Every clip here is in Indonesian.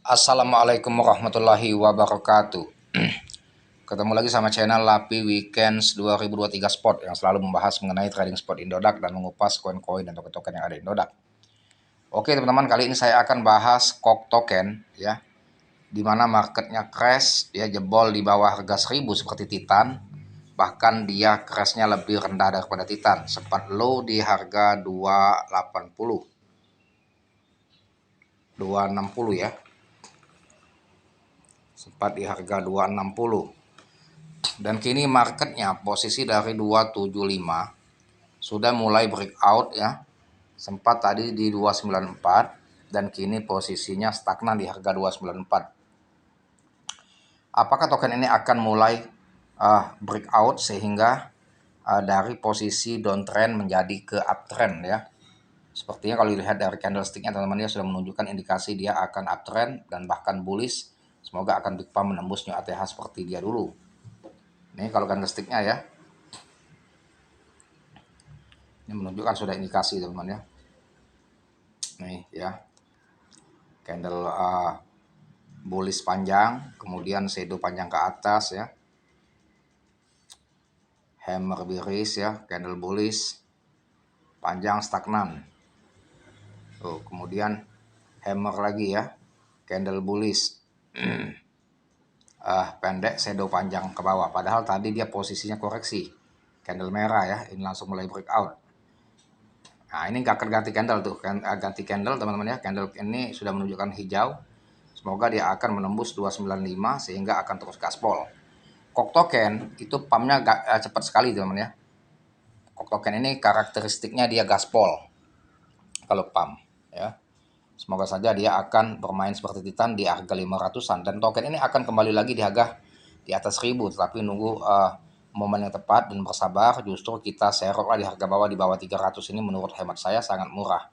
Assalamualaikum warahmatullahi wabarakatuh. Ketemu lagi sama channel Lapi Weekends 2023 Spot yang selalu membahas mengenai trading spot Indodax dan mengupas koin-koin dan token-token yang ada di Indodax. Oke teman-teman, kali ini saya akan bahas KOK token ya, di mana marketnya crash ya, jebol di bawah harga 1000 seperti Titan. Bahkan dia crashnya lebih rendah daripada Titan, sempat low di harga 280 260 ya, sempat di harga 260. Dan kini marketnya posisi dari 275 sudah mulai breakout ya. Sempat tadi di 294 dan kini posisinya stagnan di harga 294. Apakah token ini akan mulai breakout sehingga dari posisi downtrend menjadi ke uptrend ya? Sepertinya kalau dilihat dari candlesticknya teman-teman, dia sudah menunjukkan indikasi dia akan uptrend dan bahkan bullish. Semoga akan big pump menembus new ATH seperti dia dulu. Ini kalau candlesticknya ya, ini menunjukkan sudah indikasi teman-teman ya. Nih ya, candle bullish panjang, kemudian shadow panjang ke atas ya, hammer bearish ya, candle bullish panjang stagnan. Kemudian hammer lagi ya, candle bullish pendek, shadow panjang ke bawah. Padahal tadi dia posisinya koreksi, candle merah ya, ini langsung mulai breakout. Nah ini akan ganti candle tuh, ganti candle teman-teman ya. Candle ini sudah menunjukkan hijau. Semoga dia akan menembus 295 sehingga akan terus gaspol. KOK token itu pumpnya cepat sekali teman-teman ya. KOK token ini karakteristiknya dia gaspol kalau pump ya. Semoga saja dia akan bermain seperti Titan di harga 500-an dan token ini akan kembali lagi di harga di atas 1000, tetapi nunggu momen yang tepat dan bersabar. Justru kita seroklah di harga bawah, di bawah 300 ini menurut hemat saya sangat murah.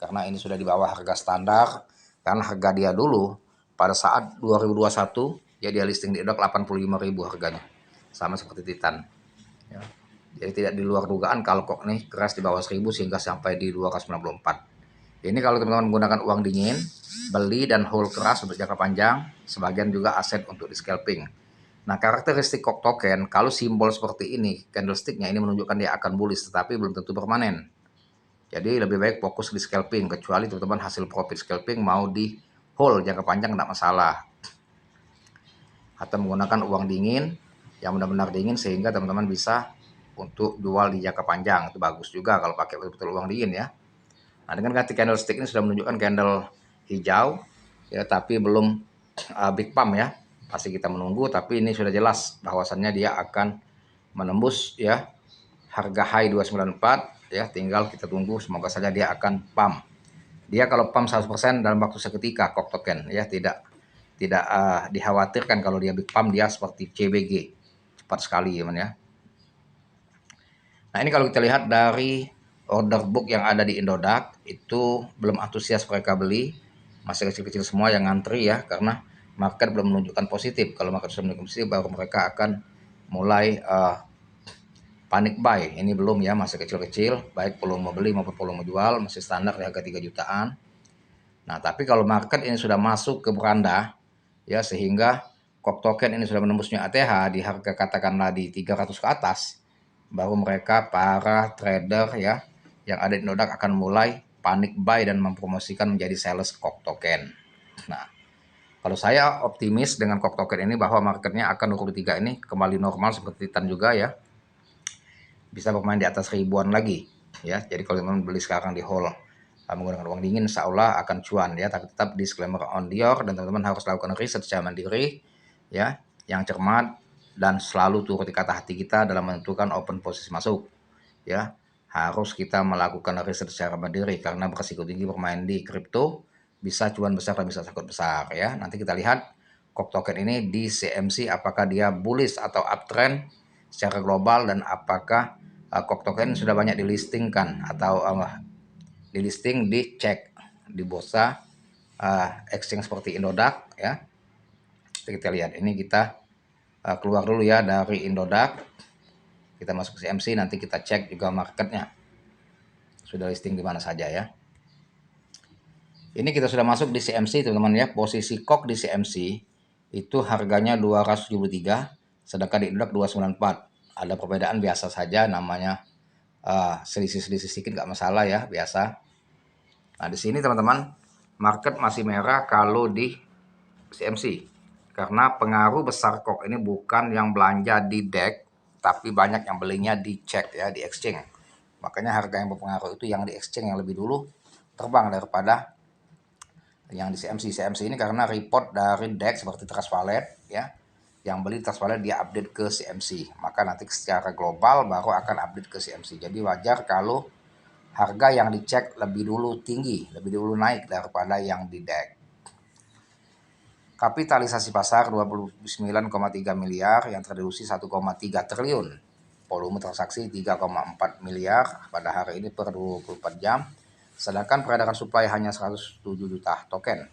Karena ini sudah di bawah harga standar, karena harga dia dulu pada saat 2021 dia listing di Indodax 85.000 harganya. Sama seperti Titan. Ya. Jadi tidak di luar dugaan kalau kok nih keras di bawah 1000 sehingga sampai di 294. Ini kalau teman-teman menggunakan uang dingin, beli dan hold keras untuk jangka panjang, sebagian juga aset untuk di scalping. Nah, karakteristik KOK token, kalau simbol seperti ini, candlesticknya ini menunjukkan dia akan bullish, tetapi belum tentu permanen. Jadi lebih baik fokus di scalping, kecuali teman-teman hasil profit scalping mau di hold jangka panjang tidak masalah. Atau menggunakan uang dingin yang benar-benar dingin sehingga teman-teman bisa untuk jual di jangka panjang. Itu bagus juga kalau pakai betul-betul uang dingin ya. Nah, dengan ganti candlestick ini sudah menunjukkan candle hijau ya, tapi belum big pump ya. Pasti kita menunggu, tapi ini sudah jelas bahwasannya dia akan menembus ya harga high 294 ya, tinggal kita tunggu, semoga saja dia akan pump. Dia kalau pump 100% dalam waktu seketika KOK token ya, tidak dikhawatirkan kalau dia big pump, dia seperti CBG cepat sekali teman ya. Nah, ini kalau kita lihat dari order book yang ada di Indodax itu belum antusias mereka beli, masih kecil-kecil semua yang ngantri ya, karena market belum menunjukkan positif. Kalau market sudah menunjukkan positif baru mereka akan mulai panic buy. Ini belum ya, masih kecil-kecil, baik volume beli maupun volume jual masih standar di harga 3 jutaan. Nah, tapi kalau market ini sudah masuk ke beranda ya, sehingga KOK token ini sudah menembus new ATH di harga katakanlah di 300 ke atas, baru mereka para trader ya yang ada di Indodax akan mulai panic buy dan mempromosikan menjadi sales KOK token. Nah, kalau saya optimis dengan KOK token ini bahwa marketnya akan 23 ini kembali normal seperti Titan juga ya, bisa bermain di atas ribuan lagi ya. Jadi kalau teman-teman beli sekarang di hold menggunakan uang dingin, insya Allah akan cuan ya. Tapi tetap disclaimer on Dior, dan teman-teman harus lakukan riset secara mandiri ya, yang cermat dan selalu turuti kata hati kita dalam menentukan open posisi masuk ya. Harus kita melakukan riset secara mandiri karena berisiko tinggi bermain di kripto, bisa cuan besar dan bisa takut besar ya. Nanti kita lihat KOK token ini di CMC apakah dia bullish atau uptrend secara global, dan apakah KOK token sudah banyak dilistingkan atau dilisting, dicek di bursa exchange seperti Indodax ya. Kita lihat ini, kita keluar dulu ya dari Indodax, kita masuk ke CMC, nanti kita cek juga marketnya sudah listing di mana saja ya. Ini kita sudah masuk di CMC teman-teman ya. Posisi KOK di CMC itu harganya 273, sedangkan di Indodax 294. Ada perbedaan biasa saja, namanya selisih-selisih sedikit nggak masalah ya, biasa. Nah di sini teman-teman, market masih merah kalau di CMC. Karena pengaruh besar KOK ini bukan yang belanja di DEX, tapi banyak yang belinya di cek ya, di exchange. Makanya harga yang berpengaruh itu yang di exchange yang lebih dulu terbang daripada yang di CMC. CMC ini karena report dari DEX seperti Trust Wallet ya, yang beli Trust Wallet dia update ke CMC, maka nanti secara global baru akan update ke CMC. Jadi wajar kalau harga yang dicek lebih dulu tinggi, lebih dulu naik daripada yang di DEX. Kapitalisasi pasar 29,3 miliar yang terdeduksi 1,3 triliun. Volume transaksi 3,4 miliar pada hari ini per 24 jam. Sedangkan peredaran supply hanya 107 juta token.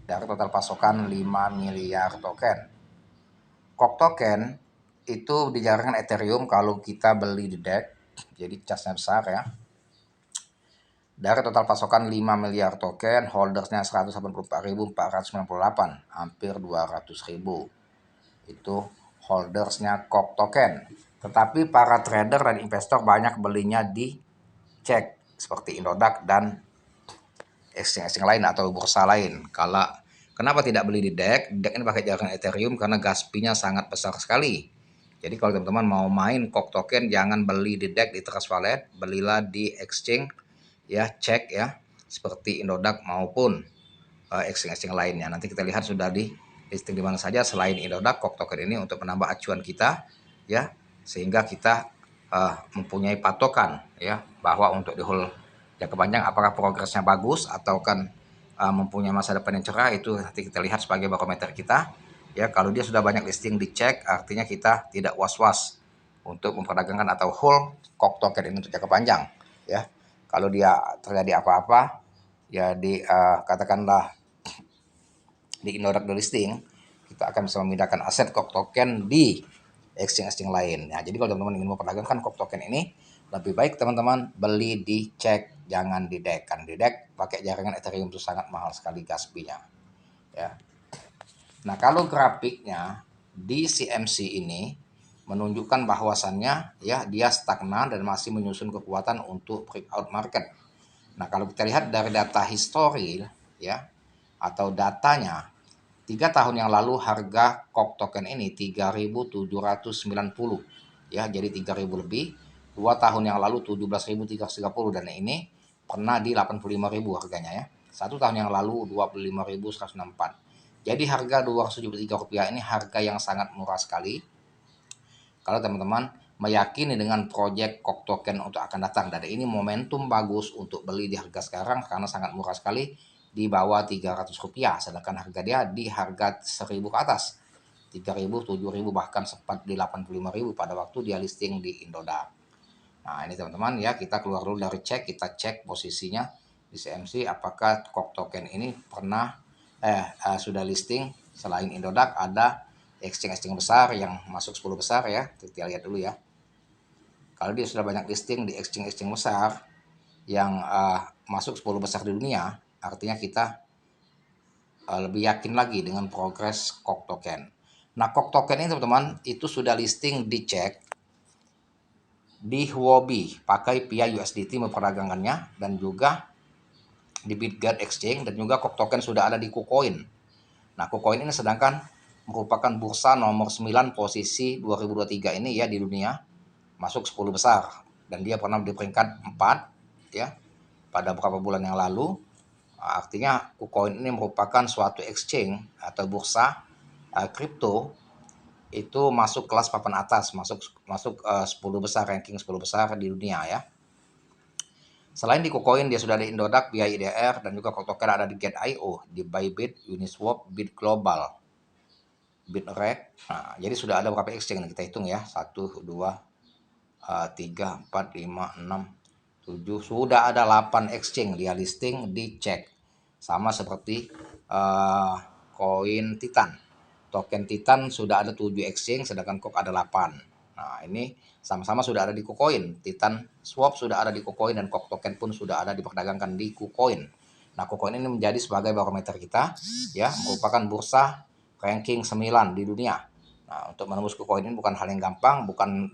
Dari total pasokan 5 miliar token. KOK token itu dijarangkan Ethereum kalau kita beli di DEX. Jadi charge-nya besar ya. Dari total pasokan 5 miliar token, holdersnya 184.498, hampir 200.000. Itu holdersnya KOK token. Tetapi para trader dan investor banyak belinya di cek seperti Indodax dan exchange lain atau bursa lain. Kenapa tidak beli di DEX? DEX ini pakai jaringan Ethereum karena gas fee-nya sangat besar sekali. Jadi kalau teman-teman mau main KOK token, jangan beli di DEX, di Trust Wallet, belilah di exchange ya, cek ya, seperti Indodax maupun exchange lainnya. Nanti kita lihat sudah di listing di mana saja selain Indodax KOK token ini untuk menambah acuan kita ya, sehingga kita mempunyai patokan ya bahwa untuk di hold jangka panjang apakah progresnya bagus atau kan mempunyai masa depan yang cerah, itu nanti kita lihat sebagai barometer kita ya. Kalau dia sudah banyak listing dicek, artinya kita tidak was-was untuk memperdagangkan atau hold KOK token ini untuk jangka panjang ya. Kalau dia terjadi apa-apa ya di katakanlah di Indodax listing, kita akan bisa memindahkan aset KOK token di exchange lain. Nah, jadi kalau teman-teman ingin memperdagangkan KOK token ini, lebih baik teman-teman beli di cek, jangan di DEX. Kan di DEX pakai jaringan Ethereum itu sangat mahal sekali gas fee-nya. Ya. Nah, kalau grafiknya di CMC ini menunjukkan bahwasannya ya dia stagnan dan masih menyusun kekuatan untuk breakout market. Nah, kalau kita lihat dari data historil ya atau datanya, 3 tahun yang lalu harga KOK token ini 3.790 ya, jadi 3.000 lebih. 2 tahun yang lalu 17.330 dan ini pernah di 85.000 harganya ya. 1 tahun yang lalu 25.164. Jadi harga Rp273 ini harga yang sangat murah sekali kalau teman-teman meyakini dengan proyek KOK token untuk akan datang. Dan ini momentum bagus untuk beli di harga sekarang karena sangat murah sekali, di bawah Rp300, sedangkan harga dia di harga 1.000 ke atas, 3.000, 7.000, bahkan sempat di 85.000 pada waktu dia listing di Indodax. Nah ini teman-teman ya, kita keluar dulu dari cek, kita cek posisinya di CMC apakah KOK token ini pernah sudah listing selain Indodax. Ada exchange besar yang masuk 10 besar ya, kita lihat dulu ya. Kalau dia sudah banyak listing di exchange besar yang masuk 10 besar di dunia, artinya kita lebih yakin lagi dengan progres KOK token. Nah KOK token ini teman-teman itu sudah listing di cek di Huobi pakai via USDT memperdagangkannya, dan juga di Bitget Exchange, dan juga KOK token sudah ada di KuCoin. Nah KuCoin ini sedangkan merupakan bursa nomor 9 posisi 2023 ini ya di dunia, masuk 10 besar, dan dia pernah di peringkat 4 ya pada beberapa bulan yang lalu. Artinya KuCoin ini merupakan suatu exchange atau bursa kripto itu masuk kelas papan atas, masuk 10 besar, ranking 10 besar di dunia ya. Selain di KuCoin, dia sudah ada Indodax, BIDR, dan juga KOK token ada di Get.io, di Bybit, Uniswap, Bit Global, Bitrek. Nah, jadi sudah ada beberapa exchange, kita hitung ya, 1, 2, 3, 4, 5, 6, 7, sudah ada 8 exchange dia listing di cek. Sama seperti koin Titan. Token Titan sudah ada 7 exchange, sedangkan KOK ada 8. Nah ini sama-sama sudah ada di KuCoin. Titan Swap sudah ada di KuCoin, dan KOK token pun sudah ada diperdagangkan di KuCoin. Nah, KuCoin ini menjadi sebagai barometer kita, ya, merupakan bursa ranking 9 di dunia. Nah, untuk menembus KuCoin ini bukan hal yang gampang, bukan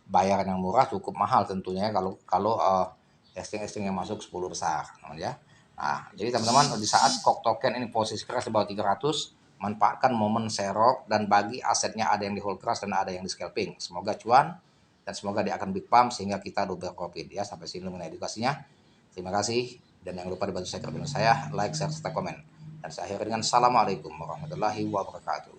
bayaran yang murah, cukup mahal tentunya kalau listing yang masuk 10 besar, ya. Nah, jadi teman-teman, di saat KOK token ini posisi keras di bawah 300, manfaatkan momen serok dan bagi asetnya ada yang di hold keras dan ada yang di scalping. Semoga cuan dan semoga dia akan big pump sehingga kita double profit, ya. Sampai sini mengenai edukasinya. Terima kasih dan jangan lupa dibantu share ke saya, like, share, serta komen. Dan saya akhiri dengan assalamualaikum warahmatullahi wabarakatuh.